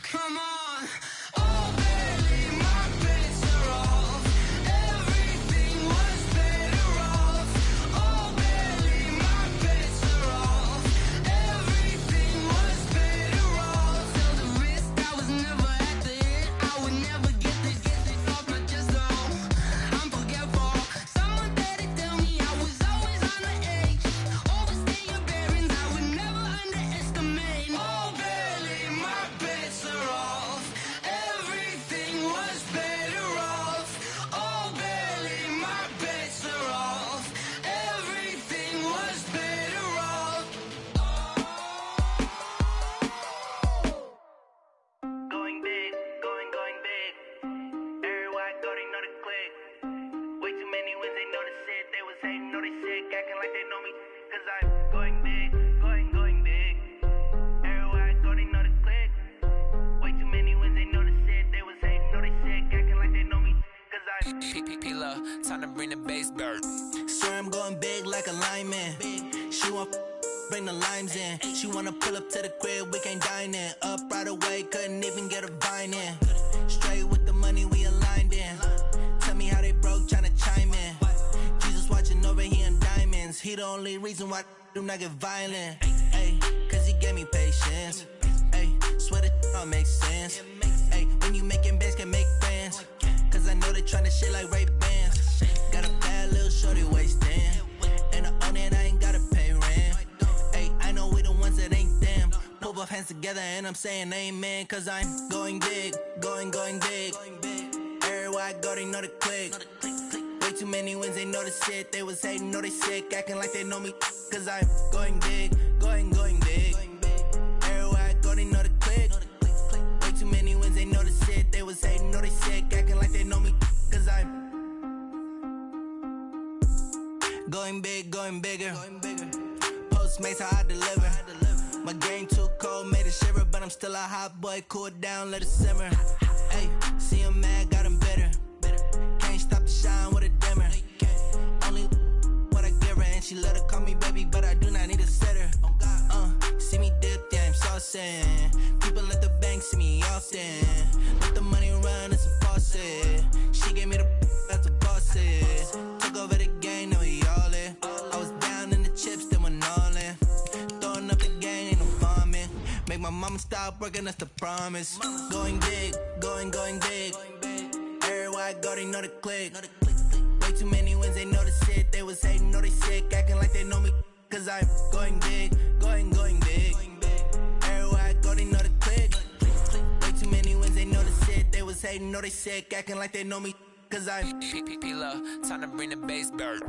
Come on. Oh, barely, my bets are off. Everything was better off. Oh, barely, my bets are off. Everything was better off. Till the risk, I was never at the end. I would never get this off my chest, though. I'm forgetful. Someone better tell me I was always on the edge. Overstay your bearings, I would never underestimate. Oh, barely, my bets are off. Everything was better off. Oh, barely, my bets are off. Everything was better off. Going big, going big. Everywhere I go, they know the click. Way too many wins, they know the shit. They was hating, know they sick, acting like they know me. Cause I'm going big, going big. Everywhere I go, they know the click. Way too many wins, they know the shit. They was hating, know they sick, acting like they know me. Cause I'm P-P-P-Love, time to bring the bass bird. Swear I'm going big like a lineman. She want bring the limes in. She wanna pull up to the crib, we can't dine in. Up right away, couldn't even get a vine in. Straight with the money we aligned in. Tell me how they broke, tryna chime in. Jesus watching over here in diamonds. He the only reason why do not get violent. Ay, cause he gave me patience. Ay, swear that all makes sense. Ay, when you making bands, can make friends. Cause I know they tryna shit like Ray-Bans. Got a bad little shorty wasting. And I own it, I ain't gotta pay rent. Ay, I know we the ones that ain't them. Put both hands together and I'm saying amen. Cause I'm going big, going big. Everywhere I go, they know the click. Way too many wins, they know the shit. They was hating, know they sick, acting like they know me. Cause I'm going big, going big. Everywhere I go, they know the click. Way too many wins, they know the shit. They was hating, know they sick, acting like they know me. Cause I'm going big, going bigger. Postmates how I deliver. My game too cold, made it shiver, but I'm still a hot boy. Cool it down, let it simmer. Hey, see him mad, got him bitter. Can't stop the shine with a dimmer. Only what I give her, and she let her call me baby, but I do not need a sitter. See me dip, yeah, I'm saucing. People at the bank see me often. Let the money run, it's a faucet. She gave me the that's a faucet. Took over the game, now we all in. I was down in the chips, then went all in. Throwing up the game, ain't no farming. Make my mama stop working, that's the promise. Going big, going big. Everywhere I go, they know the click. Way too many wins, they know the shit. They was hating, know they sick, acting like they know me. Cause I'm going big, going big. Everywhere I go, they know the click. Way too many wins, they know the shit. They was hating, know they sick, acting like they know me. Cause I'm P-P-P-Love, time to bring the bass bird.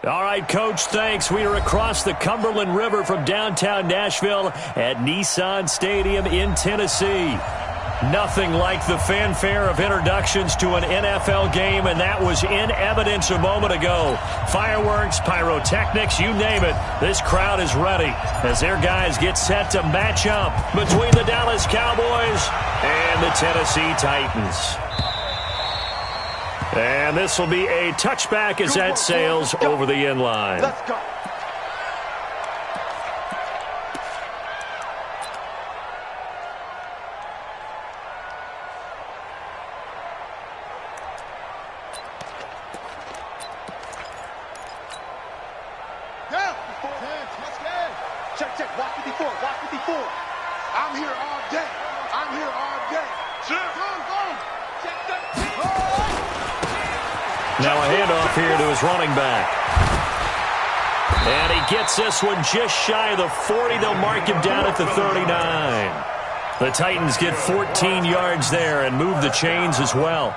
All right, Coach, thanks. We are across the Cumberland River from downtown Nashville at Nissan Stadium in Tennessee. Nothing like the fanfare of introductions to an NFL game, and that was in evidence a moment ago. Fireworks, pyrotechnics, you name it. This crowd is ready as their guys get set to match up between the Dallas Cowboys and the Tennessee Titans. And this will be a touchback as that sails over the end line. Let's go. Check. Watch 54. I'm here all day. Sure. Go. Check that. Now a handoff here to his running back. And he gets this one just shy of the 40. They'll mark him down at the 39. The Titans get 14 yards there and move the chains as well.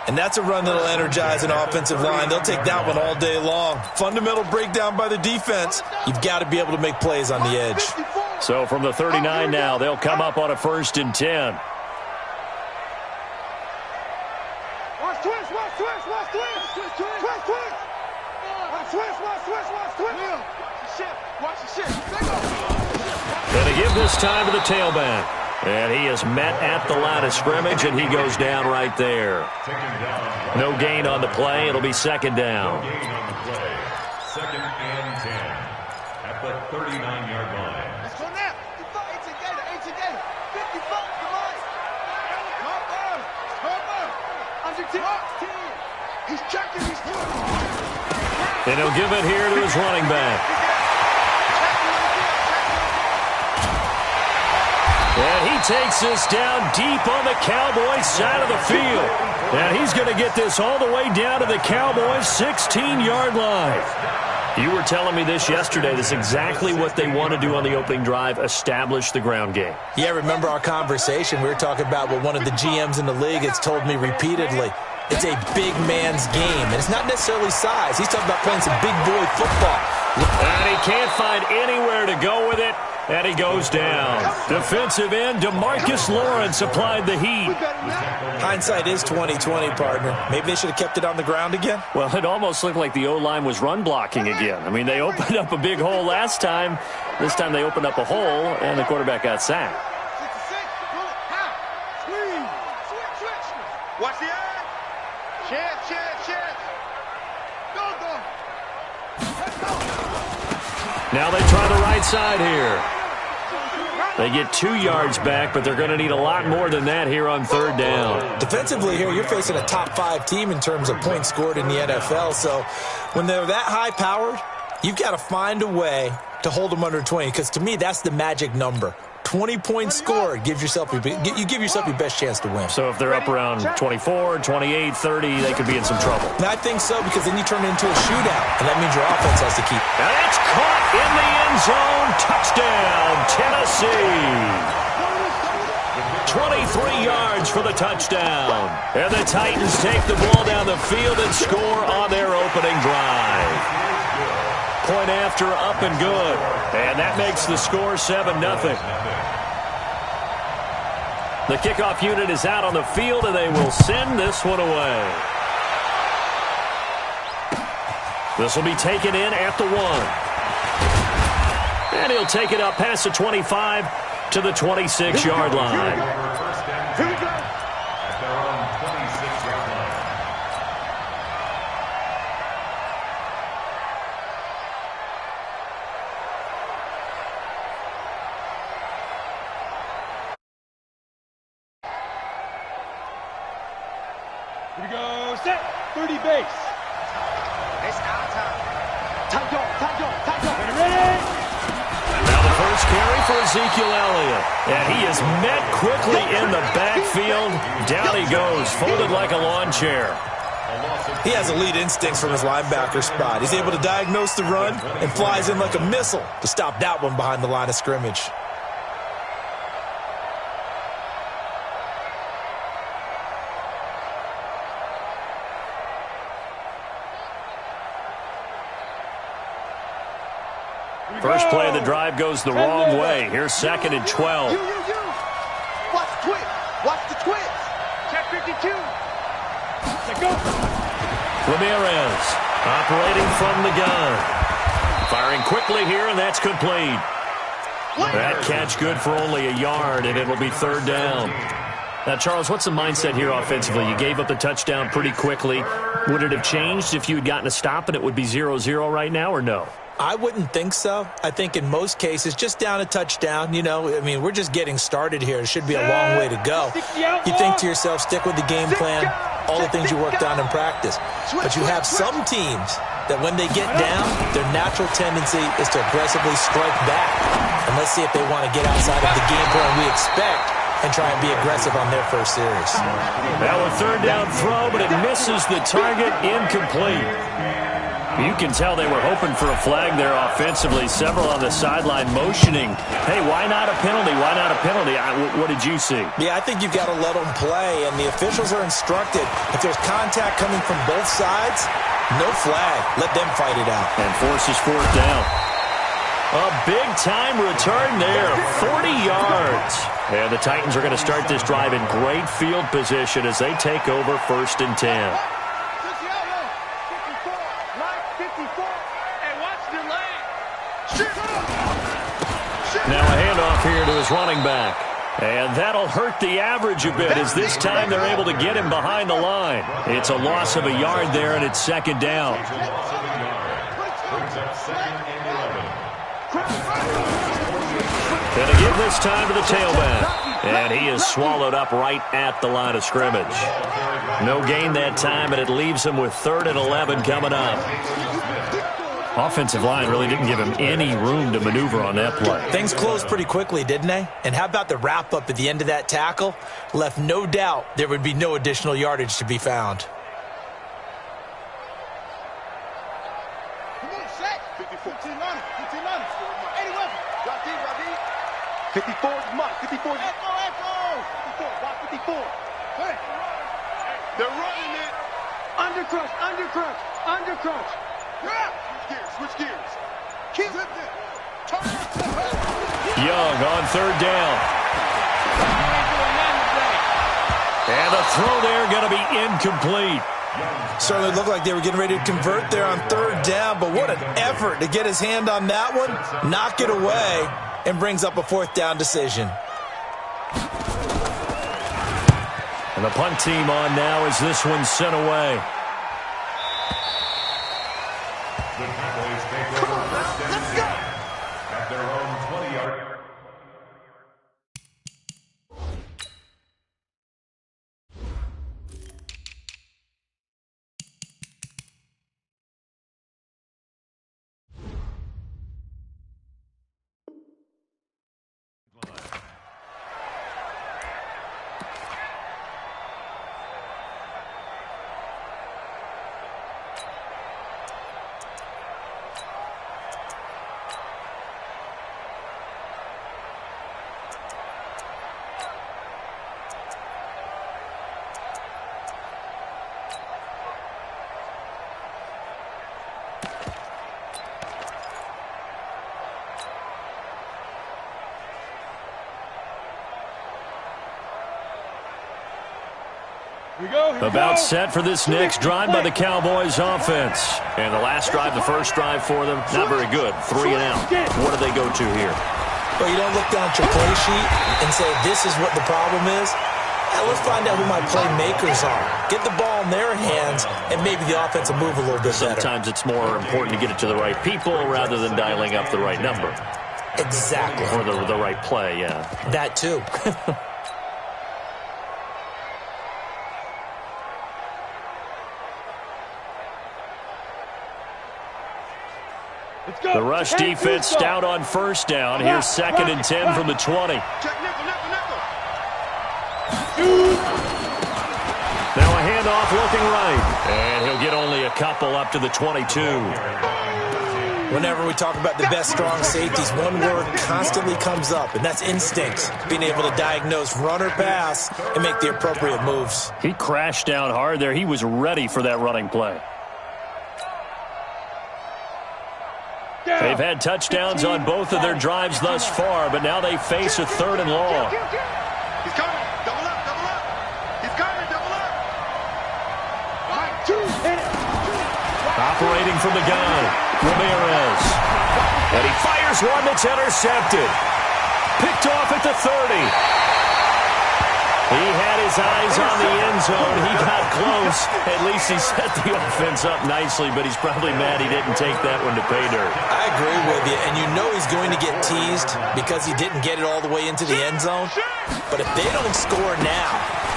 And that's a run that'll energize an offensive line. They'll take that one all day long. Fundamental breakdown by the defense. You've got to be able to make plays on the edge. So from the 39 now, they'll come up on a 1st and 10. Watch twist. Watch the shit. And they give this time to the tailback. And he is met at the line of scrimmage, and he goes down right there. No gain on the play. It'll be 2nd down. 2nd and 10 at the 39-yard line. Let's go now. 18 gator. 55, come on. He's checking. And he'll give it here to his running back. And he takes this down deep on the Cowboys' side of the field. And he's going to get this all the way down to the Cowboys' 16-yard line. You were telling me this yesterday. This is exactly what they want to do on the opening drive, establish the ground game. Yeah, remember our conversation. We were talking about what one of the GMs in the league has told me repeatedly. It's a big man's game, and it's not necessarily size. He's talking about playing some big boy football. And he can't find anywhere to go with it, and he goes down. Defensive end DeMarcus Lawrence applied the heat. Hindsight is 20/20, partner. Maybe they should have kept it on the ground again. Well, it almost looked like the O-line was run blocking again. I mean, they opened up a big hole last time. This time they opened up a hole, and the quarterback got sacked. Watch the eye. Chance. Go. Let's go. Now they try the right side here. They get 2 yards back, but they're going to need a lot more than that here on 3rd down. Defensively here, you're facing a top-5 team in terms of points scored in the NFL. So when they're that high-powered, you've got to find a way to hold them under 20, because to me, that's the magic number. 20 points scored, you give yourself your best chance to win. So if they're up around 24, 28, 30, they could be in some trouble. And I think so, because then you turn it into a shootout, and that means your offense has to keep. And it's caught in the end zone. Touchdown, Tennessee. 23 yards for the touchdown. And the Titans take the ball down the field and score on their opening drive. Point after, up and good. And that makes the score 7-0. The kickoff unit is out on the field, and they will send this one away. This will be taken in at the 1. And he'll take it up past the 25 to the 26-yard line. Here we go. At their own 26-yard line. Here we go. Set. 30 base. It's our time. Time go. Ready? Now the first carry for Ezekiel Elliott. And he is met quickly in the backfield. Down he goes, folded like a lawn chair. He has elite instincts from his linebacker spot. He's able to diagnose the run and flies in like a missile to stop that one behind the line of scrimmage. First play of the drive goes the wrong way. Here's 2nd and 12. You. Watch the twist. Check 52. Let go. Ramirez operating from the gun. Firing quickly here, and that's complete. That catch good for only a yard, and it'll be 3rd down. Now, Charles, what's the mindset here offensively? You gave up the touchdown pretty quickly. Would it have changed if you had gotten a stop and it would be 0-0 right now, or no? I wouldn't think so. I think in most cases, just down a touchdown, we're just getting started here. It should be a long way to go. You think to yourself, stick with the game plan, all the things you worked on in practice. But you have some teams that when they get down, their natural tendency is to aggressively strike back. And let's see if they want to get outside of the game plan we expect and try and be aggressive on their first series. Now a third down throw, but it misses the target, incomplete. You can tell they were hoping for a flag there offensively. Several on the sideline motioning, hey, why not a penalty? Why not a penalty? What did you see? Yeah, I think you've got to let them play, and the officials are instructed. If there's contact coming from both sides, no flag. Let them fight it out. And forces fourth down. A big-time return there, 40 yards. And the Titans are going to start this drive in great field position as they take over 1st and 10. Now a handoff here to his running back. And that'll hurt the average a bit as this time they're able to get him behind the line. It's a loss of a yard there, and it's 2nd down. And again this time to the tailback. And he is swallowed up right at the line of scrimmage. No gain that time, and it leaves him with 3rd and 11 coming up. Offensive line really didn't give him any room to maneuver on that play. Things closed pretty quickly, didn't they? And how about the wrap-up at the end of that tackle? Left no doubt there would be no additional yardage to be found. Come on, set. 54. 15 line. 15 line. 81. Drop deep, drop deep. 54 is Mike. 54 is Echo. 54. Watch 54. Hey. They're running it. Under crunch. Under crunch. Under crunch. Yeah. Switch gears. Keep it. Young on 3rd down. And the throw there going to be incomplete. Certainly looked like they were getting ready to convert there on 3rd down, but what an effort to get his hand on that one, knock it away, and brings up a 4th down decision. And the punt team on now as this one's sent away. The Cowboys take over 1st and 10 at their own 20-yard. About set for this next drive by the Cowboys offense. And the last drive, the first drive for them, not very good. 3 and out. What do they go to here? Well, you don't look down at your play sheet and say, this is what the problem is. Now, let's find out who my playmakers are. Get the ball in their hands, and maybe the offense will move a little bit better. Sometimes it's more important to get it to the right people rather than dialing up the right number. Exactly. Or the right play, yeah. That too. The rush defense stout on 1st down. Here's 2nd and 10 from the 20. Now a handoff looking right. And he'll get only a couple up to the 22. Whenever we talk about the best strong safeties, one word constantly comes up, and that's instincts. Being able to diagnose run or pass and make the appropriate moves. He crashed down hard there. He was ready for that running play. They've had touchdowns on both of their drives thus far, but now they face a 3rd and long. He's coming. Double up, double up. He's coming, double up. 1, 2, Operating from the gun, Ramirez. And he fires one that's intercepted. Picked off at the 30. He had his eyes on the end zone. He got close. At least he set the offense up nicely, but he's probably mad he didn't take that one to pay dirt. I agree with you, and you know he's going to get teased because he didn't get it all the way into the end zone. But if they don't score now,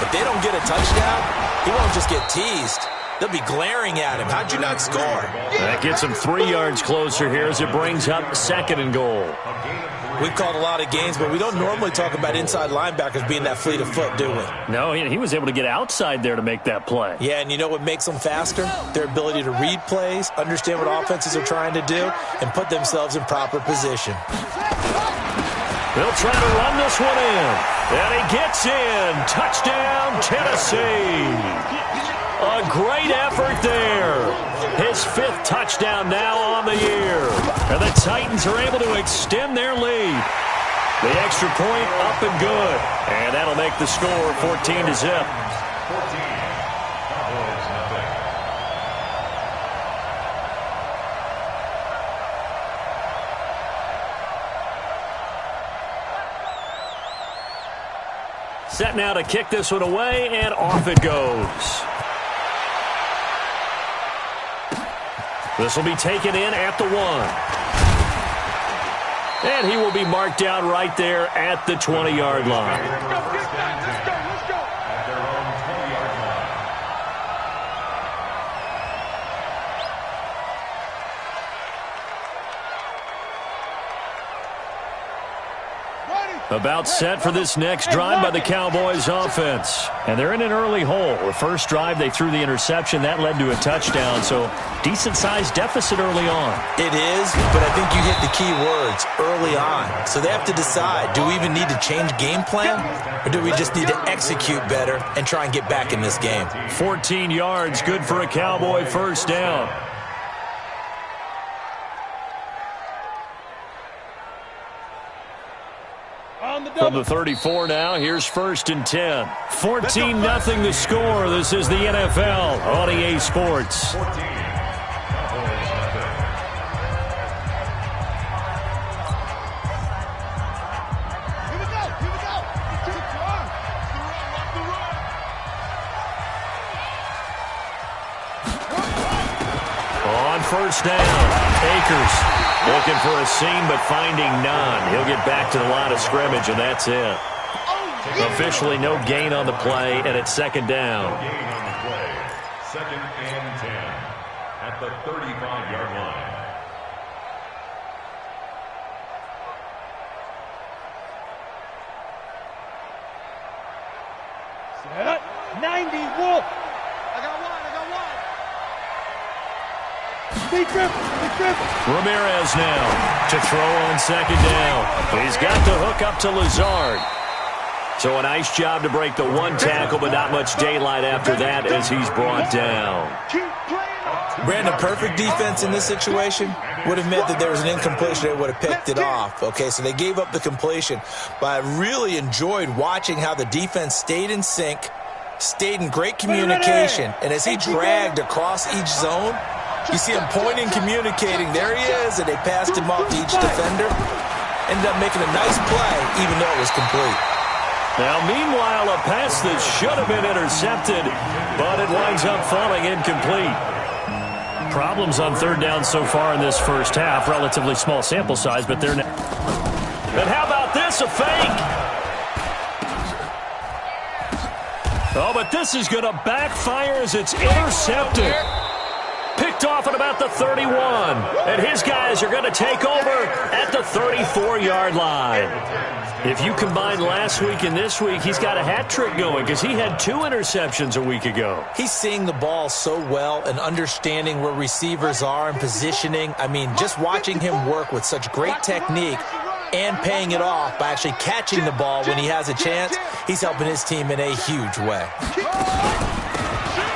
if they don't get a touchdown, he won't just get teased. They'll be glaring at him. How'd you not score? That gets him 3 yards closer here as it brings up 2nd and goal. We've called a lot of games, but we don't normally talk about inside linebackers being that fleet of foot, do we? No, he was able to get outside there to make that play. Yeah, and you know what makes them faster? Their ability to read plays, understand what offenses are trying to do, and put themselves in proper position. They'll try to run this one in. And he gets in. Touchdown, Tennessee. A great effort there. His 5th touchdown now on the year. And the Titans are able to extend their lead. The extra point up and good. And that'll make the score 14-0. Set now to kick this one away, and off it goes. This will be taken in at the 1. And he will be marked down right there at the 20-yard line. Let's go. At their own 20-yard line. About set for this next drive by the Cowboys offense. And they're in an early hole. The first drive, they threw the interception. That led to a touchdown, so decent-sized deficit early on. It is, but I think you hit the key words, early on. So they have to decide, do we even need to change game plan, or do we just need to execute better and try and get back in this game? 14 yards, good for a Cowboy first down. From the 34 now, here's 1st and 10. 14-0 the score. This is the NFL on EA Sports. 14. Cowboys nothing. Here we go. On first down, Akers looking for a seam but finding none. He'll get back to the line of scrimmage, and that's it. Officially no gain on the play, and it's 2nd down. Gain on the play. 2nd and 10 at the 35-yard line. Set. 90, Wolf. I got one. Big grip. Ramirez now to throw on 2nd down. He's got the hook up to Lazard. So a nice job to break the 1 tackle, but not much daylight after that as he's brought down. Brandon, perfect defense in this situation would have meant that there was an incompletion. They would have picked it off. Okay, so they gave up the completion. But I really enjoyed watching how the defense stayed in sync, stayed in great communication, and as he dragged across each zone, you see him pointing, communicating. There he is, and they passed him off to each defender. Ended up making a nice play, even though it was complete. Now, meanwhile, a pass that should have been intercepted, but it winds up falling incomplete. Problems on 3rd down so far in this first half. Relatively small sample size, but they're now. And how about this, a fake? Oh, but this is going to backfire as it's intercepted. Picked off at about the 31. And his guys are going to take over at the 34-yard line. If you combine last week and this week, he's got a hat trick going because he had 2 interceptions a week ago. He's seeing the ball so well and understanding where receivers are and positioning. I mean, just watching him work with such great technique and paying it off by actually catching the ball when he has a chance, he's helping his team in a huge way.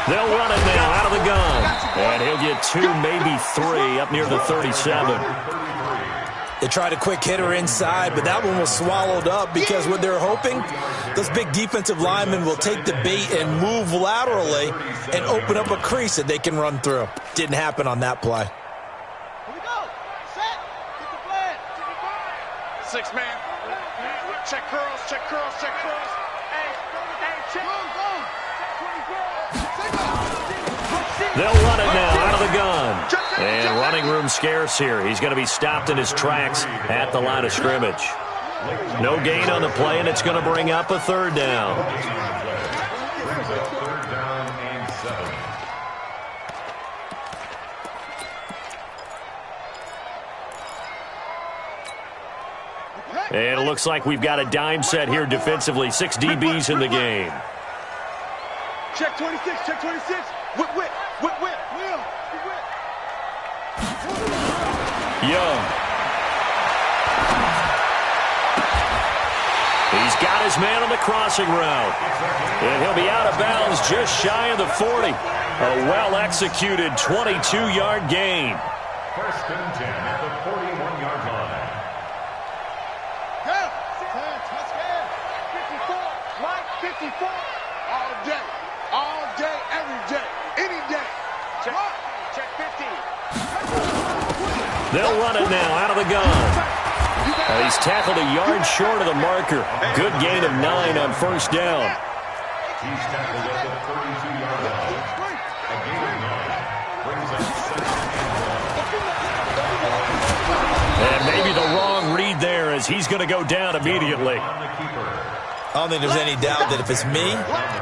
They'll run it now out of the gun. And he'll get 2, maybe 3 up near the 37. They tried a quick hitter inside, but that one was swallowed up because what they're hoping, those big defensive linemen will take the bait and move laterally and open up a crease that they can run through. Didn't happen on that play. Here we go. Set. Get the flag. 6-man. Check curls. Hey, check. Go. They'll run it now out of the gun. And running room scarce here. He's going to be stopped in his tracks at the line of scrimmage. No gain on the play, and it's going to bring up a 3rd down. 3rd down and 7. And it looks like we've got a dime set here defensively. 6 DBs in the game. Check 26, check 26. Whip, whip, whip, whip. Will, whip. Young. He's got his man on the crossing route. And he'll be out of bounds just shy of the 40. A well-executed 22-yard gain. First and 10 at the 41-yard line. Go! 10, touchdown. 54, Mike, 54. All day, every day, any day. Check 50. They'll run it now out of the gun. He's tackled a yard short of the marker. Good gain of 9 on first down. He's tackled at the 32-yard line. A gain of 9 brings up 7 And maybe the wrong read there as he's going to go down immediately. on the keeper. I don't think there's any doubt that if it's me,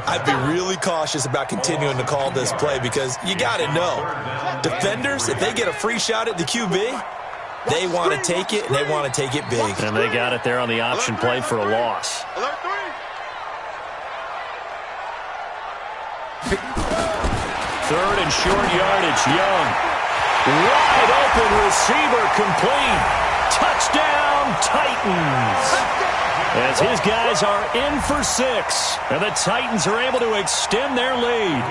I'd be really cautious about continuing to call this play because you got to know, defenders, if they get a free shot at the QB, they want to take it, and they want to take it big. And they got it there on the option play for a loss. Alert 3. Third and short yardage, Young. Wide open receiver complete. Touchdown, Titans. As his guys are in for 6, and the Titans are able to extend their lead.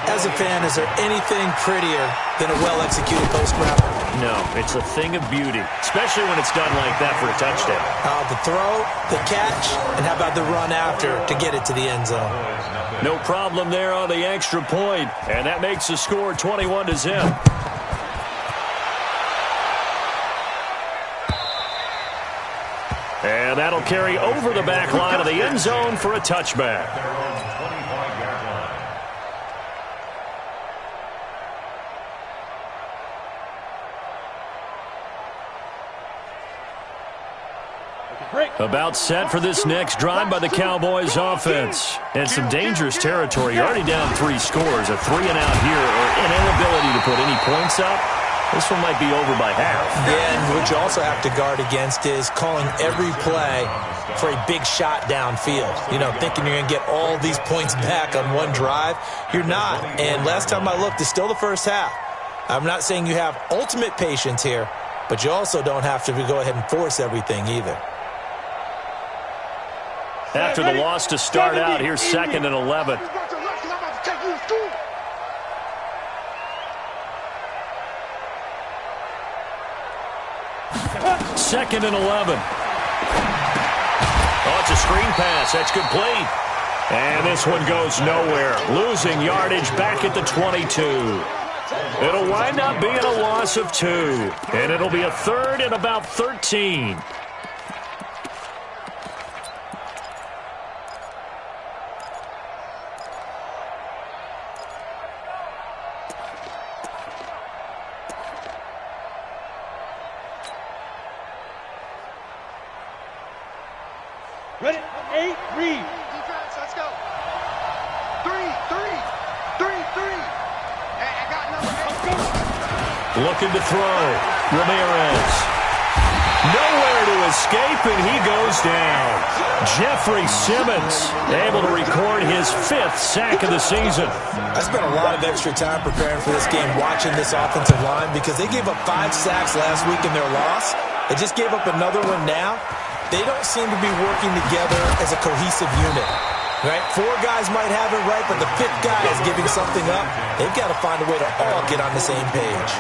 As a fan, is there anything prettier than a well-executed post route? No, it's a thing of beauty, especially when it's done like that for a touchdown. The throw, the catch, and how about the run after to get it to the end zone? No problem there on the extra point, and that makes the score 21-0. And that'll carry over the back line of the end zone for a touchback. Their own 25-yard line. About set for this next drive by the Cowboys offense. And some dangerous territory. You're already down 3 scores. A 3-and-out here or an inability to put any points up. This one might be over by half. Yeah, and what you also have to guard against is calling every play for a big shot downfield. You know, thinking you're going to get all these points back on one drive. You're not. And last time I looked, it's still the first half. I'm not saying you have ultimate patience here, but you also don't have to go ahead and force everything either. After the loss to start out, here's 2nd and 11. Second and 11. Oh, it's a screen pass. That's complete. And this one goes nowhere. Losing yardage back at the 22. It'll wind up being a loss of 2. And it'll be a 3rd and about 13. Ready? 8, read. Defense, let's go. 3. Hey, I got number 8. Looking to throw. Ramirez. Nowhere to escape, and he goes down. Jeffrey Simmons able to record his 5th sack of the season. I spent a lot of extra time preparing for this game, watching this offensive line, because they gave up 5 sacks last week in their loss. They just gave up another one now. They don't seem to be working together as a cohesive unit. Right? 4 guys might have it right, but the 5th guy is giving something up. They've got to find a way to all get on the same page.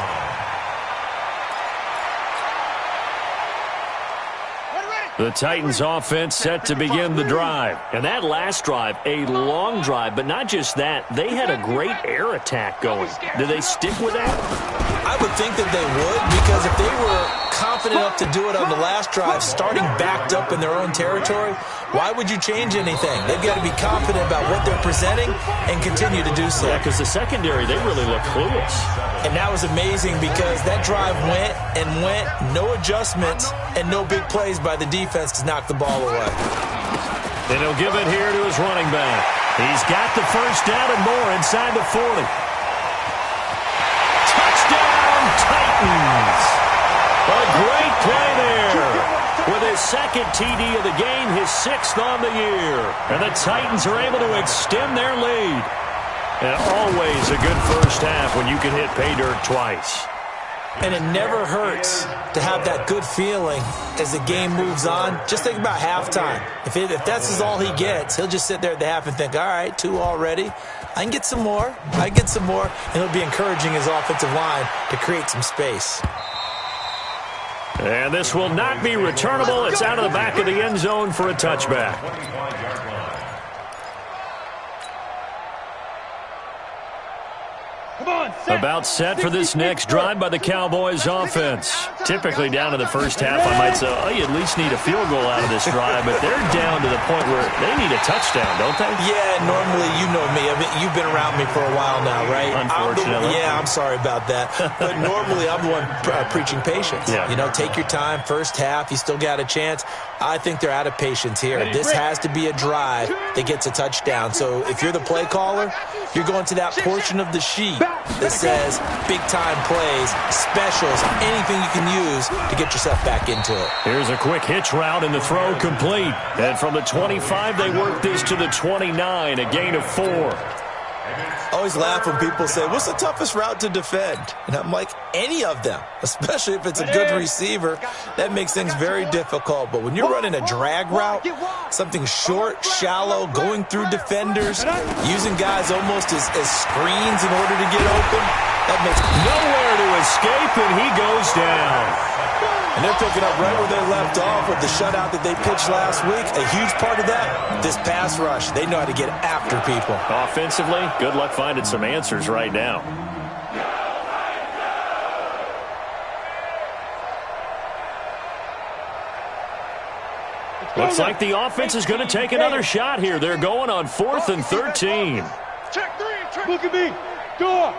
The Titans offense set to begin the drive. And that last drive, a long drive, but not just that. They had a great air attack going. Do they stick with that? I would think that they would, because if they were confident enough to do it on the last drive, starting backed up in their own territory, why would you change anything? They've got to be confident about what they're presenting and continue to do so. Yeah, because the secondary, they really look clueless. And that was amazing because that drive went and went, no adjustments and no big plays by the defense to knock the ball away. And he'll give it here to his running back. He's got the first down and more inside the 40. Touchdown, Titans! A great play there with his his second TD of the game, his 6th on the year. And the Titans are able to extend their lead. And always a good first half when you can hit pay dirt twice. And it never hurts to have that good feeling as the game moves on. Just think about halftime. If that's all he gets, he'll just sit there at the half and think, all right, 2 already. I can get some more. I can get some more. And he'll be encouraging his offensive line to create some space. And this will not be returnable. It's out of the back of the end zone for a touchback. About set for this next drive by the Cowboys offense. Typically down to the first half, I might say, oh, you at least need a field goal out of this drive, but they're down to the point where they need a touchdown, don't they? Yeah, normally, you know me. I mean, you've been around me for a while now, right? Unfortunately. I'm sorry about that. But normally, I'm the one preaching patience. Yeah. You know, take your time. First half, you still got a chance. I think they're out of patience here. This has to be a drive that gets a touchdown. So if you're the play caller, you're going to that portion of the sheet that says big-time plays, specials, anything you can use to get yourself back into it. Here's a quick hitch route and the throw complete. And from the 25, they work this to the 29, a gain of 4. I always laugh when people say, what's the toughest route to defend? And I'm like, any of them, especially if it's a good receiver. That makes things very difficult. But when you're running a drag route, something short, shallow, going through defenders, using guys almost as screens in order to get open, that makes nowhere to escape, and he goes down. And they're picking up right where they left off with the shutout that they pitched last week. A huge part of that, this pass rush. They know how to get after people. Offensively, good luck finding some answers right now. Looks like the offense is going to take another shot here. They're going on 4th and 13. Check 3. Look at me. Go.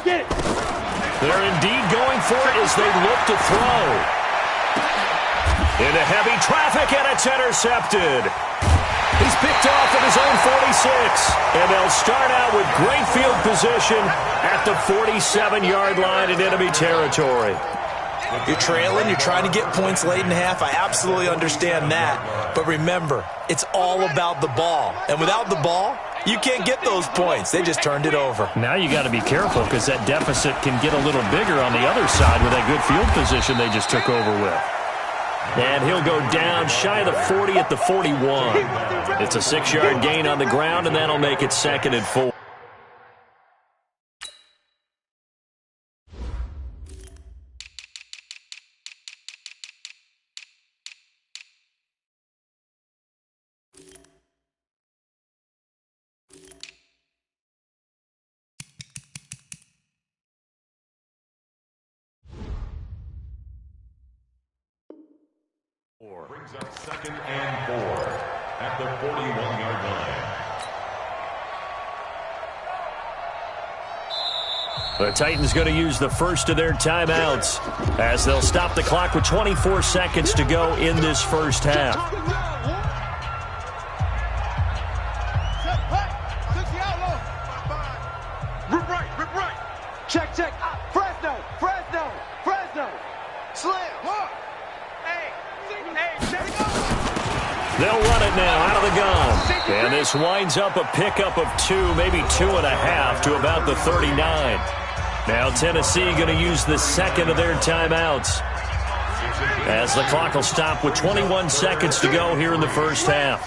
Get it. They're indeed going for it as they look to throw. Into heavy traffic, and it's intercepted. He's picked off at his own 46. And they'll start out with great field position at the 47-yard line in enemy territory. You're trailing, you're trying to get points late in half. I absolutely understand that. But remember, it's all about the ball. And without the ball, you can't get those points. They just turned it over. Now you got to be careful because that deficit can get a little bigger on the other side with that good field position they just took over with. And he'll go down shy of the 40 at the 41. It's a 6-yard gain on the ground, and that'll make it 2nd and 4. Brings up 2nd and 4 at the 41-yard line. The Titans going to use the first of their timeouts as they'll stop the clock with 24 seconds to go in this first half. Rip right. Check. Fresno. Slam. They'll run it now out of the gun. And this winds up a pickup of 2, maybe 2.5 to about the 39. Now Tennessee going to use the second of their timeouts as the clock will stop with 21 seconds to go here in the first half.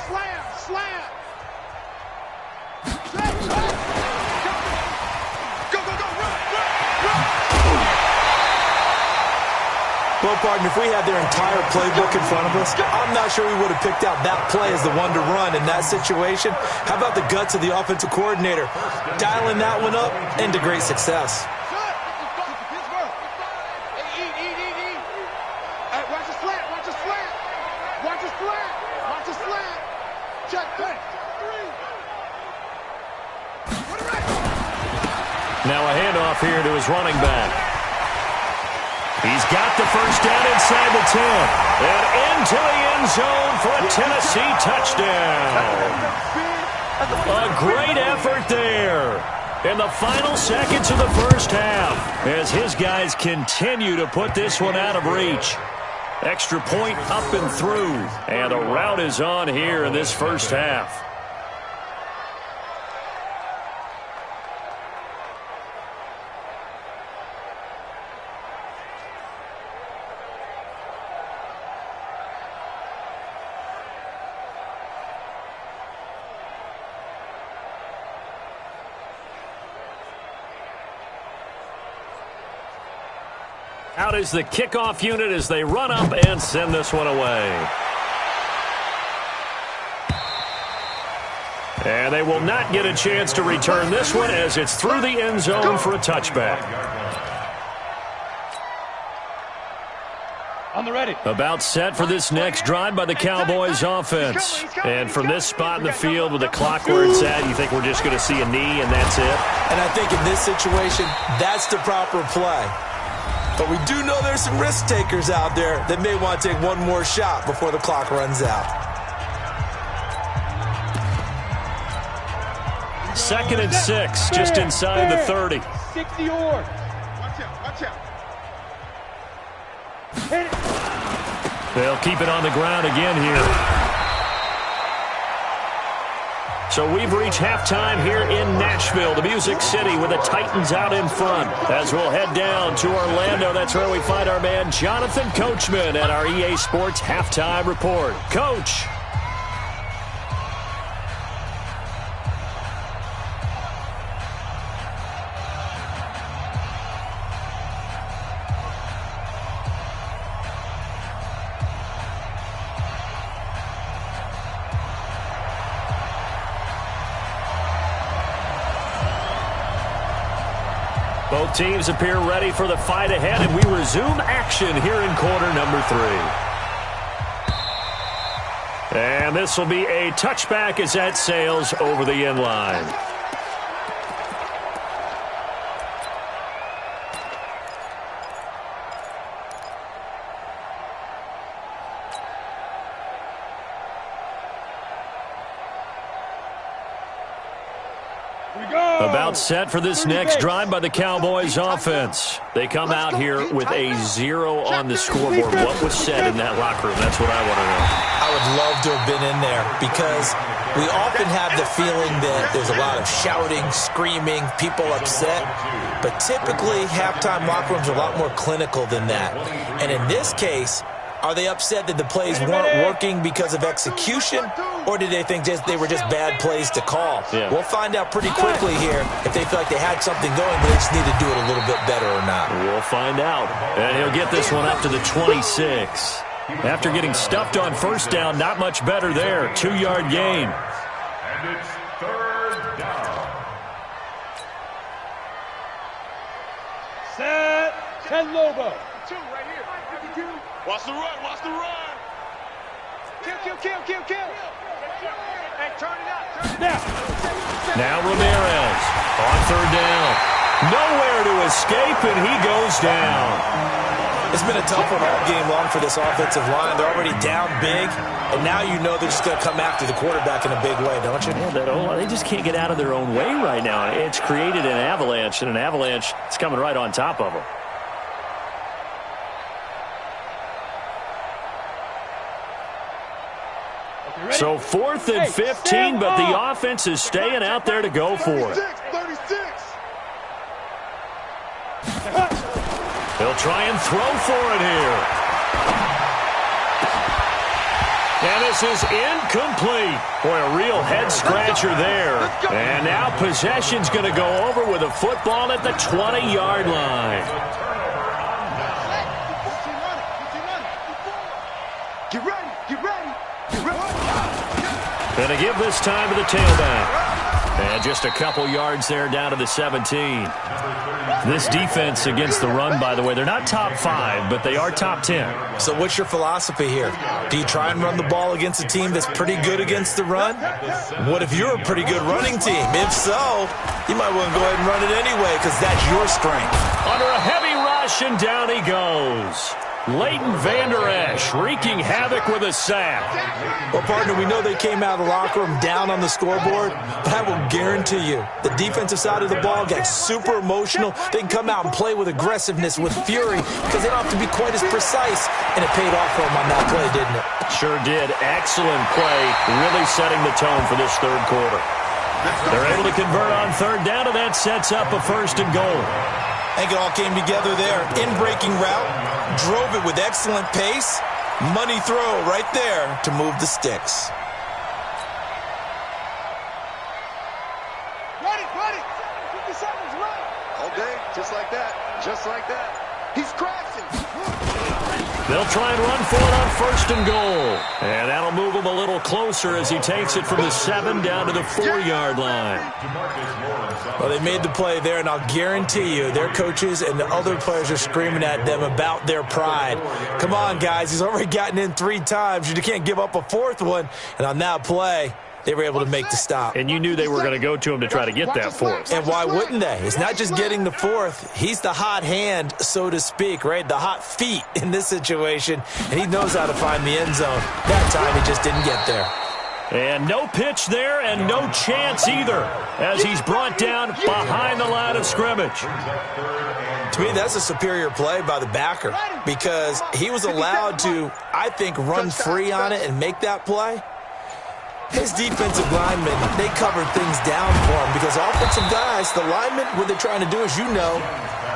Well, partner, if we had their entire playbook in front of us, I'm not sure we would have picked out that play as the one to run in that situation. How about the guts of the offensive coordinator? Dialing that one up into great success. Now a handoff here to his running back. He's got the first down inside the 10. And into the end zone for a Tennessee touchdown. A great effort there in the final seconds of the first half as his guys continue to put this one out of reach. Extra point up and through. And a rout is on here in this first half. Out is the kickoff unit as they run up and send this one away. And they will not get a chance to return this one as it's through the end zone for a touchback. On the ready. About set for this next drive by the Cowboys offense. And from this spot in the field with the clock where it's at, you think we're just going to see a knee and that's it? And I think in this situation, that's the proper play. But we do know there's some risk takers out there that may want to take one more shot before the clock runs out. 2nd and 6, just inside the 30. 60 yards. Watch out, watch out. Hit it. They'll keep it on the ground again here. So we've reached halftime here in Nashville, the Music City, with the Titans out in front. As we'll head down to Orlando, that's where we find our man Jonathan Coachman at our EA Sports Halftime Report. Coach. Both teams appear ready for the fight ahead, and we resume action here in quarter number 3. And this will be a touchback as that sails over the end line. About set for this next drive by the Cowboys offense. They come out here with a 0 on the scoreboard. What was said in that locker room? That's what I want to know. I would love to have been in there because we often have the feeling that there's a lot of shouting, screaming, people upset. But typically, halftime locker rooms are a lot more clinical than that. And in this case, are they upset that the plays weren't working because of execution, or did they think they were just bad plays to call? Yeah. We'll find out pretty quickly here if they feel like they had something going, but they just need to do it a little bit better or not. We'll find out. And he'll get this one up to the 26. After getting stuffed on first down, not much better there. 2-yard gain. And it's 3rd down. Set. 10 Lobo. Watch the run, watch the run. Kill. Hey, turn it up. Now Ramirez on 3rd down. Nowhere to escape, and he goes down. It's been a tough one all game long for this offensive line. They're already down big, and now you know they're just going to come after the quarterback in a big way, don't you? Yeah, they just can't get out of their own way right now. It's created an avalanche, and an avalanche is coming right on top of them. So 4th and 15, but the offense is staying out there to go for it. 36. They'll try and throw for it here. And this is incomplete. Boy, a real head-scratcher there. And now possession's going to go over with a football at the 20-yard line. Get ready. And to give this time to the tailback. And just a couple yards there down to the 17. This defense against the run, by the way, they're not top 5, but they are top 10. So what's your philosophy here? Do you try and run the ball against a team that's pretty good against the run? What if you're a pretty good running team? If so, you might want to go ahead and run it anyway because that's your strength. Under a heavy rush, and down he goes. Leighton Vander Esch wreaking havoc with a sack. Well, partner, we know they came out of the locker room down on the scoreboard, but I will guarantee you the defensive side of the ball got super emotional. They can come out and play with aggressiveness, with fury, because they don't have to be quite as precise, and it paid off for them on that play, didn't it? Sure did. Excellent play, really setting the tone for this third quarter. They're able to convert on third down, and that sets up a 1st and goal. I think it all came together there. In-breaking route, drove it with excellent pace. Money throw right there to move the sticks. Ready. 50 seconds, run. All day, just like that. He's crashing. They'll try and run for it on 1st and goal. And that'll move him a little closer as he takes it from the 7 down to the 4-yard line. Well, they made the play there, and I'll guarantee you their coaches and the other players are screaming at them about their pride. Come on, guys. He's already gotten in 3 times. You can't give up a 4th one. And on that play, they were able to make the stop. And you knew they were going to go to him to try to get that 4th. And why wouldn't they? It's not just getting the 4th. He's the hot hand, so to speak, right? The hot feet in this situation. And he knows how to find the end zone. That time, he just didn't get there. And no pitch there and no chance either as he's brought down behind the line of scrimmage. To me, that's a superior play by the backer because he was allowed to, I think, run free on it and make that play. His defensive linemen, they covered things down for him because offensive guys, the linemen, what they're trying to do, as you know,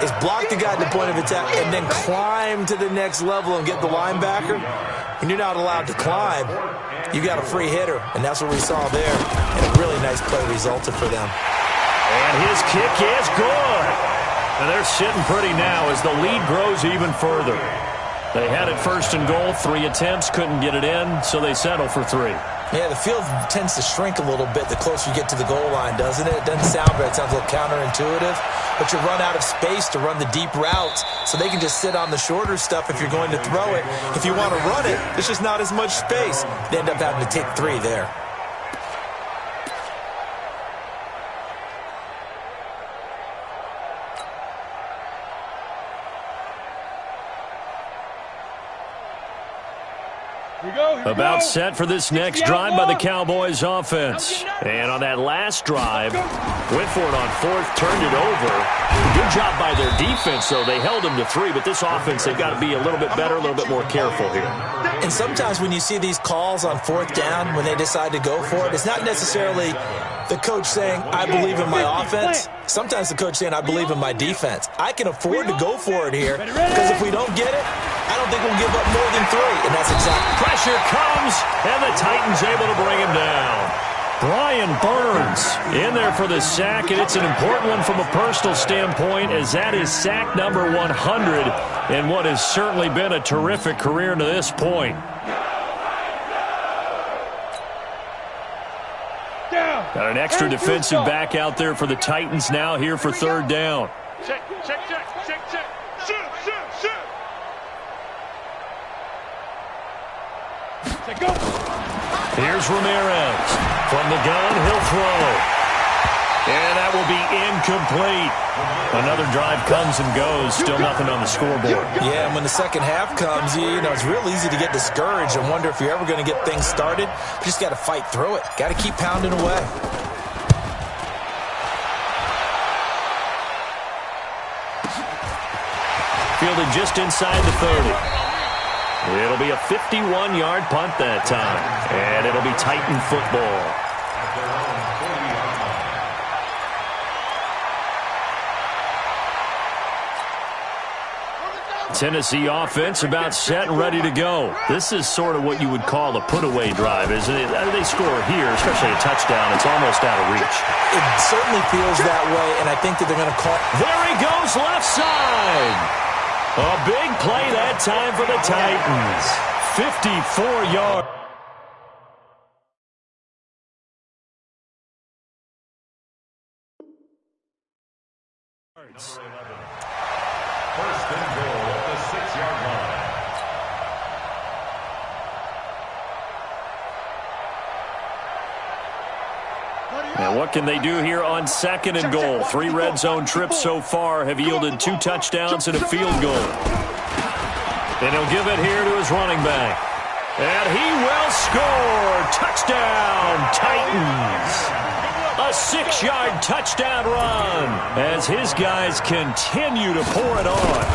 is block the guy at the point of attack and then climb to the next level and get the linebacker. When you're not allowed to climb, you got a free hitter, and that's what we saw there. And a really nice play resulted for them. And his kick is good. And they're sitting pretty now as the lead grows even further. They had it 1st and goal, 3 attempts, couldn't get it in, so they settle for 3. Yeah, the field tends to shrink a little bit the closer you get to the goal line, doesn't it? It doesn't sound right. It sounds a little counterintuitive. But you run out of space to run the deep routes, so they can just sit on the shorter stuff if you're going to throw it. If you want to run it, there's just not as much space. They end up having to take 3 there. About set for this next drive by the Cowboys offense. And on that last drive, went for it on 4th, turned it over. Good job by their defense, though. They held them to 3, but this offense, they've got to be a little bit better, a little bit more careful here. And sometimes when you see these calls on 4th down, when they decide to go for it, it's not necessarily the coach saying, I believe in my offense. Sometimes the coach saying, I believe in my defense. I can afford to go for it here because if we don't get it, I don't think we'll give up more than 3. And that's exactly. Pressure comes, and the Titans able to bring him down. Brian Burns in there for the sack, and it's an important one from a personal standpoint as that is sack number 100 in what has certainly been a terrific career to this point. Got an extra defensive back out there for the Titans now here for 3rd down. Check. Shoot. Go. Here's Ramirez. From the gun, he'll throw. And that will be incomplete. Another drive comes and goes. Still nothing on the scoreboard. Yeah, and when the second half comes, you know, it's real easy to get discouraged and wonder if you're ever going to get things started. You just got to fight through it. Got to keep pounding away. Fielded just inside the 30. It'll be a 51-yard punt that time. And it'll be Titan football. Tennessee offense about set and ready to go. This is sort of what you would call a put-away drive, isn't it? They score here, especially a touchdown. It's almost out of reach. It certainly feels that way, and I think that they're going to call. There he goes, left side. A big play that time for the Titans. 54 yards. First and goal at the 6-yard line. And what can they do here on 2nd and goal? 3 red zone trips so far have yielded 2 touchdowns and a field goal. And he'll give it here to his running back. And he will score. Touchdown, Titans. A 6-yard touchdown run as his guys continue to pour it on.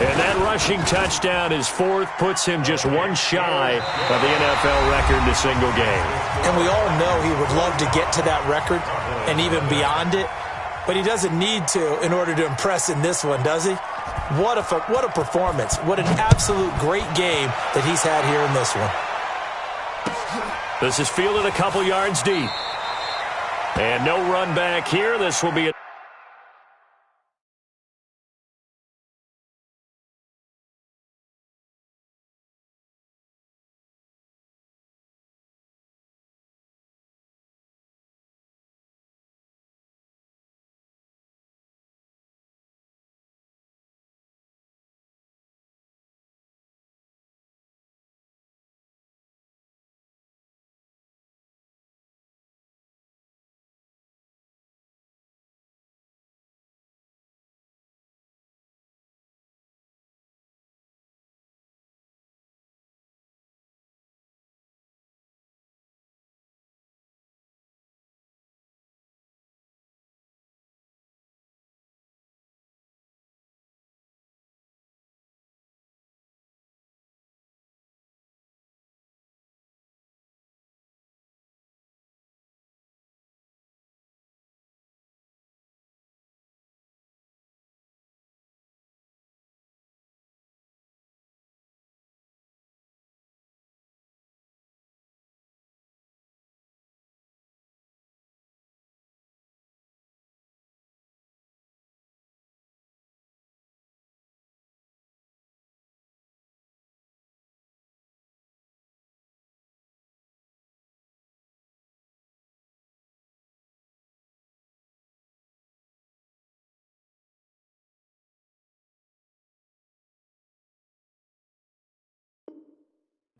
And that rushing touchdown, his fourth, puts him just one shy of the NFL record in a single game. And we all know he would love to get to that record and even beyond it, but he doesn't need to in order to impress in this one, does he? What a performance. What an absolute great game that he's had here in this one. This is fielded a couple yards deep. And no run back here. This will be a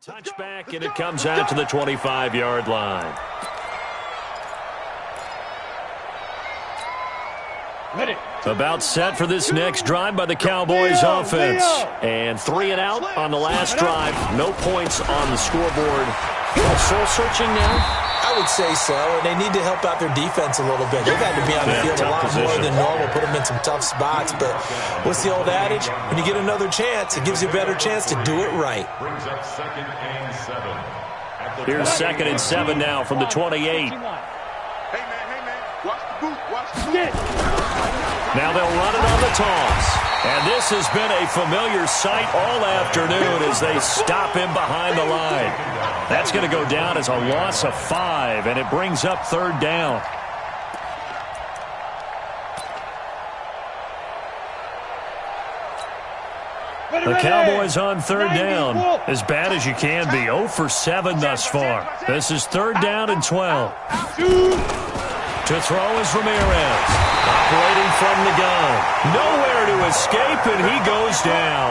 touchback, and it comes out to the 25-yard line. About set for this next drive by the Cowboys offense. And 3 and out on the last drive. No points on the scoreboard. Soul searching now? I would say so, and they need to help out their defense a little bit. They've had to be on the field a lot more than normal, put them in some tough spots. But what's the old adage? When you get another chance, it gives you a better chance to do it right. Brings up 2nd and 7. Here's 2nd and 7 now from the 28. Hey, man, watch the boot, watch the boot. Now they'll run it on the toss. And this has been a familiar sight all afternoon as they stop him behind the line. That's going to go down as a loss of 5, and it brings up 3rd down. The Cowboys on 3rd down. As bad as you can be. 0 for 7 thus far. This is 3rd down and 12. To throw is Ramirez. Operating from the gun. Nowhere to escape, and he goes down.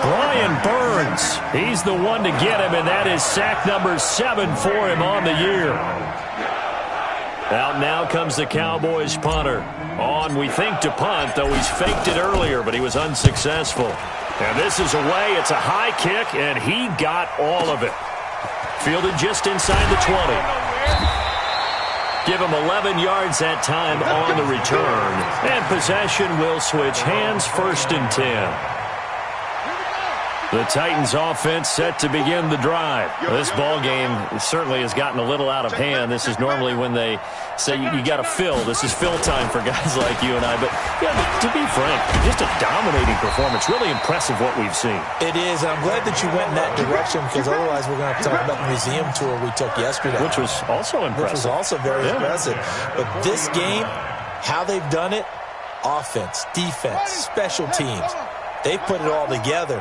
Brian Burns, he's the one to get him, and that is sack number 7 for him on the year. Out now comes the Cowboys punter. On, we think, to punt, though he's faked it earlier, but he was unsuccessful. And this is away. It's a high kick, and he got all of it. Fielded just inside the 20. Give him 11 yards that time on the return. And possession will switch hands, 1st and 10. The Titans offense set to begin the drive. This ball game certainly has gotten a little out of hand. This is normally when they say you got to fill. This is fill time for guys like you and I. But yeah, to be frank, just a dominating performance. Really impressive what we've seen. It is. And I'm glad that you went in that direction, because otherwise we're going to have to talk about the museum tour we took yesterday. Which was also impressive. Which was also very impressive. But this game, how they've done it, offense, defense, special teams, they've put it all together.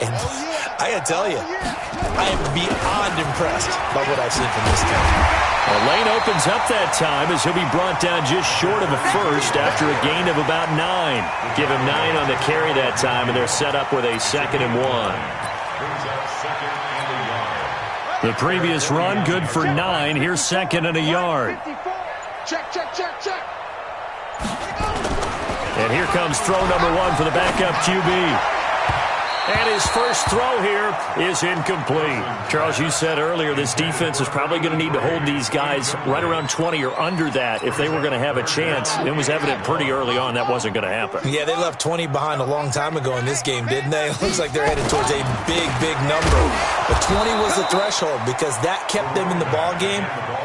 And I got to tell you, I am beyond impressed by what I've seen from this team. Well, Lane opens up that time as he'll be brought down just short of a first after a gain of about 9. Give him 9 on the carry that time, and they're set up with a 2nd and 1. The previous run, good for 9. Here's 2nd and a yard. Check. And here comes throw number 1 for the backup QB. And his first throw here is incomplete. Charles, you said earlier this defense is probably going to need to hold these guys right around 20 or under that if they were going to have a chance. It was evident pretty early on that wasn't going to happen. Yeah, they left 20 behind a long time ago in this game, didn't they? It looks like they're headed towards a big, big number. But 20 was the threshold because that kept them in the ball game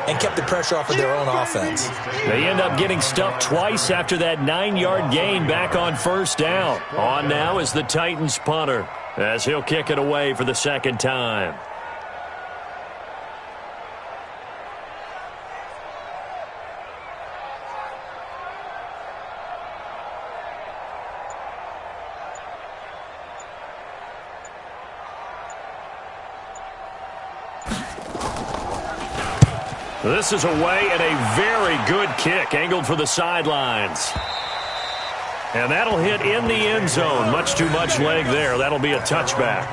and kept the pressure off of their own offense. They end up getting stuffed twice after that 9-yard gain back on first down. On now is the Titans punter, as he'll kick it away for the second time. This is away and a very good kick angled for the sidelines. And that'll hit in the end zone. Much too much leg there. That'll be a touchback.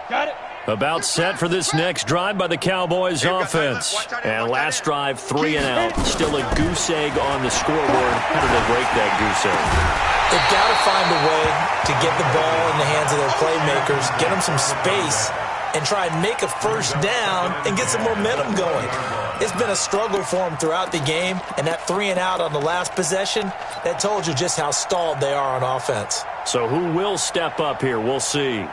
Got it. About set for this next drive by the Cowboys offense. And last drive, 3 and out. Still a goose egg on the scoreboard. How did they break that goose egg? They've got to find a way to get the ball in the hands of their playmakers, get them some space, and try and make a first down and get some momentum going. It's been a struggle for them throughout the game, and that 3 and out on the last possession, that told you just how stalled they are on offense. So who will step up here? We'll see.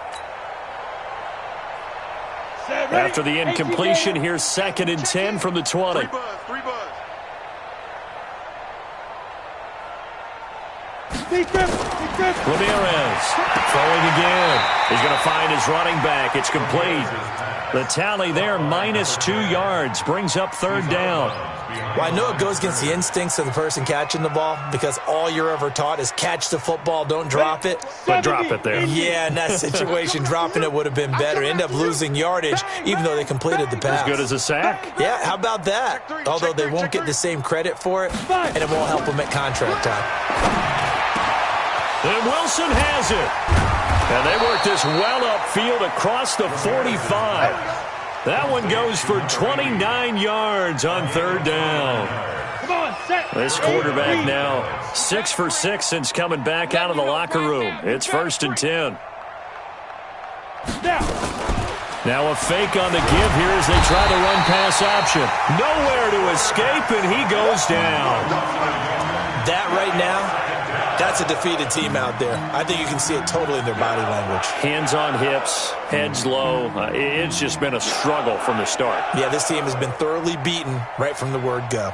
After the incompletion, here's 2nd and 10 from the 20. Three buzz. Ramirez throwing again. He's going to find his running back. It's complete. The tally there, -2 yards, brings up 3rd down. Well, I know it goes against the instincts of the person catching the ball because all you're ever taught is catch the football, don't drop it. But drop it there. Yeah, in that situation, dropping it would have been better. End up losing yardage, even though they completed the pass. As good as a sack. Yeah, how about that? Although they won't get the same credit for it, and it won't help them at contract time. And Wilson has it. And they work this well upfield across the 45. That one goes for 29 yards on 3rd down. This quarterback now 6 for 6 since coming back out of the locker room. It's 1st and 10. Now a fake on the give here as they try to run pass option. Nowhere to escape, and he goes down. That right now, that's a defeated team out there. I think you can see it totally in their body language. Hands on hips, heads low. It's just been a struggle from the start. Yeah, this team has been thoroughly beaten right from the word go.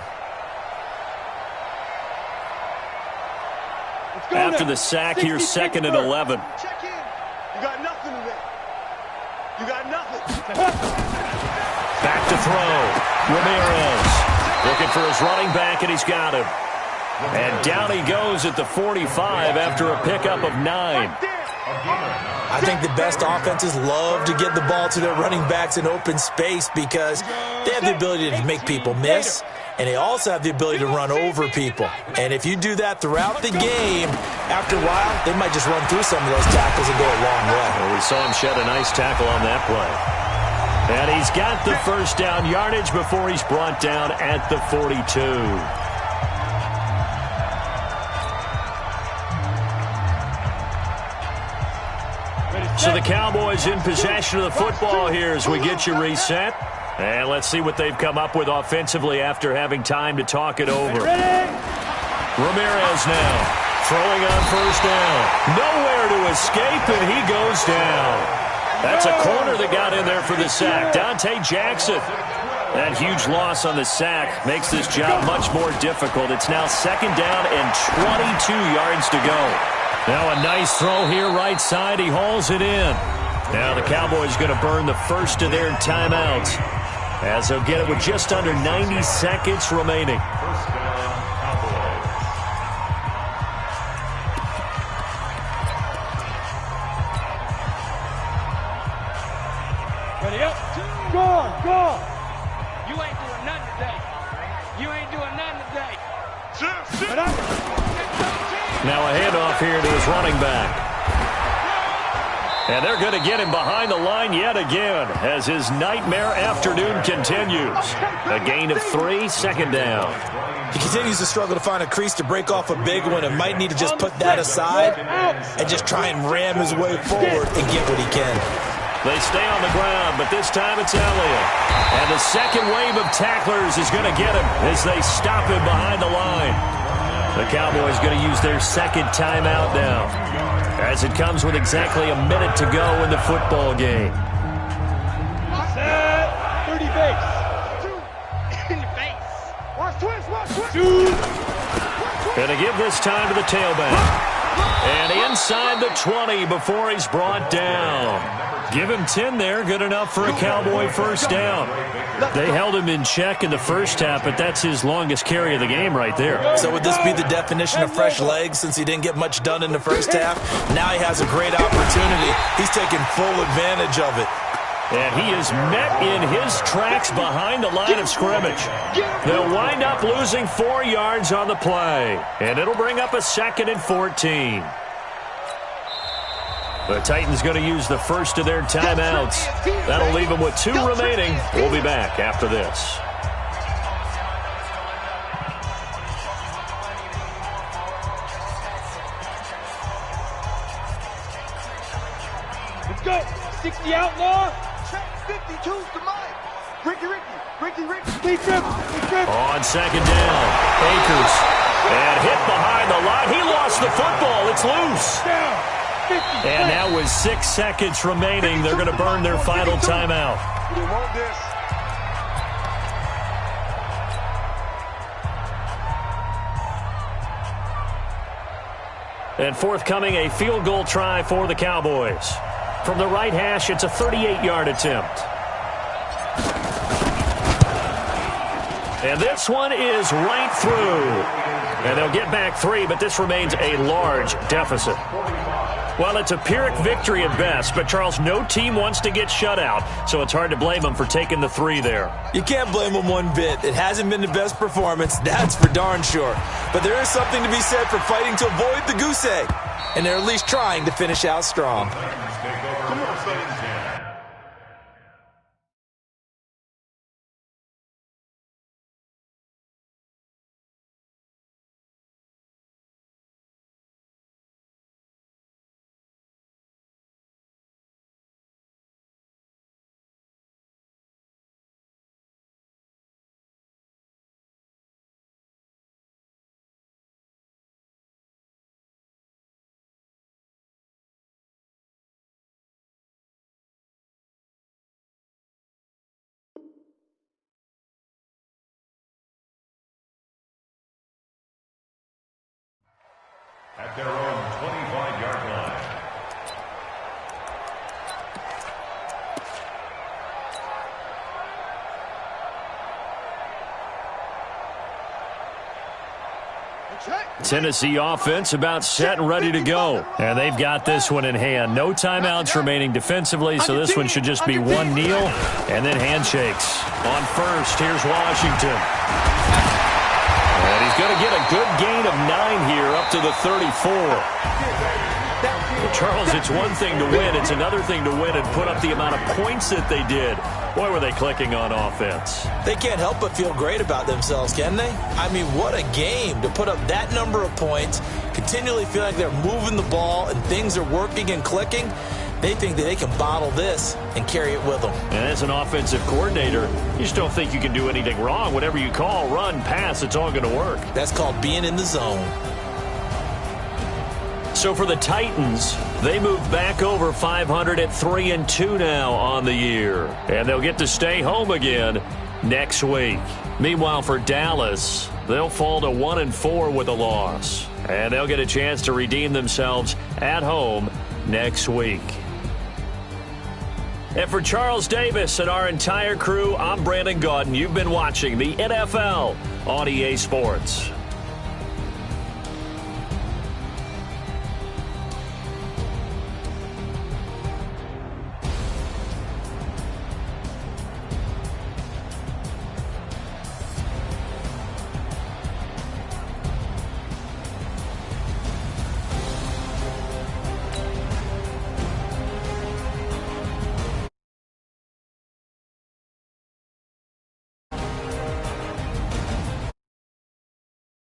After the sack, here's 2nd and 11. Check in. You got nothing today. You got nothing. Back to throw. Ramirez looking for his running back, and he's got him. And down he goes at the 45 after a pickup of 9. I think the best offenses love to get the ball to their running backs in open space because they have the ability to make people miss, and they also have the ability to run over people. And if you do that throughout the game, after a while, they might just run through some of those tackles and go a long way. Well, we saw him shed a nice tackle on that play. And he's got the first down yardage before he's brought down at the 42. So the Cowboys in possession of the football here as we get you reset. And let's see what they've come up with offensively after having time to talk it over. Ramirez now throwing on first down. Nowhere to escape, and he goes down. That's a corner that got in there for the sack. Dante Jackson. That huge loss on the sack makes this job much more difficult. It's now 2nd down and 22 yards to go. Now a nice throw here right side. He hauls it in. Now the Cowboys going to burn the first of their timeouts as they'll get it with just under 90 seconds remaining. Ready up. Go. You ain't doing nothing today. You ain't doing nothing today. Sit up. Now a handoff here to his running back. And they're going to get him behind the line yet again as his nightmare afternoon continues. A gain of 3, second down. He continues to struggle to find a crease to break off a big one and might need to just put that aside and just try and ram his way forward and get what he can. They stay on the ground, but this time it's Elliott. And the second wave of tacklers is going to get him as they stop him behind the line. The Cowboys going to use their second timeout now, as it comes with exactly a minute to go in the football game. Set. 30 base. In your face. Watch twist. Going to give this time to the tailback. And inside the 20 before he's brought down. Give him 10 there. Good enough for a Cowboy first down. They held him in check in the first half, but that's his longest carry of the game right there. So would this be the definition of fresh legs since he didn't get much done in the first half? Now he has a great opportunity. He's taking full advantage of it. And he is met in his tracks behind the line of scrimmage. They'll wind up losing 4 yards on the play. And it'll bring up a 2nd and 14. The Titans going to use the first of their timeouts. That'll leave them with 2 remaining. We'll be back after this. Let's go. 60 out now. 52's the mic. Ricky. Keep dribble. On second down, Akers. And hit behind the line. He lost the football. It's loose. Down. 50. And now with 6 seconds remaining, they're going to burn their final timeout. We want this. And forthcoming, a field goal try for the Cowboys. From the right hash, it's a 38-yard attempt. And this one is right through. And they'll get back 3, but this remains a large deficit. Well, it's a Pyrrhic victory at best, but, Charles, no team wants to get shut out, so it's hard to blame them for taking the 3 there. You can't blame them one bit. It hasn't been the best performance, that's for darn sure. But there is something to be said for fighting to avoid the goose egg, and they're at least trying to finish out strong. Come on, son. At their own 25-yard line. Tennessee offense about set and ready to go. And they've got this one in hand. No timeouts remaining defensively, so this one should just be one kneel and then handshakes. On first, here's Washington. And he's going to get a good gain of 9 here up to the 34. Well, Charles, it's one thing to win. It's another thing to win and put up the amount of points that they did. Boy, were they clicking on offense. They can't help but feel great about themselves, can they? I mean, what a game to put up that number of points, continually feel like they're moving the ball and things are working and clicking. They think that they can bottle this and carry it with them. And as an offensive coordinator, you just don't think you can do anything wrong. Whatever you call, run, pass, it's all going to work. That's called being in the zone. So for the Titans, they move back over 500 at 3-2 now on the year. And they'll get to stay home again next week. Meanwhile, for Dallas, they'll fall to 1-4 with a loss. And they'll get a chance to redeem themselves at home next week. And for Charles Davis and our entire crew, I'm Brandon Gaudin. You've been watching the NFL on EA Sports.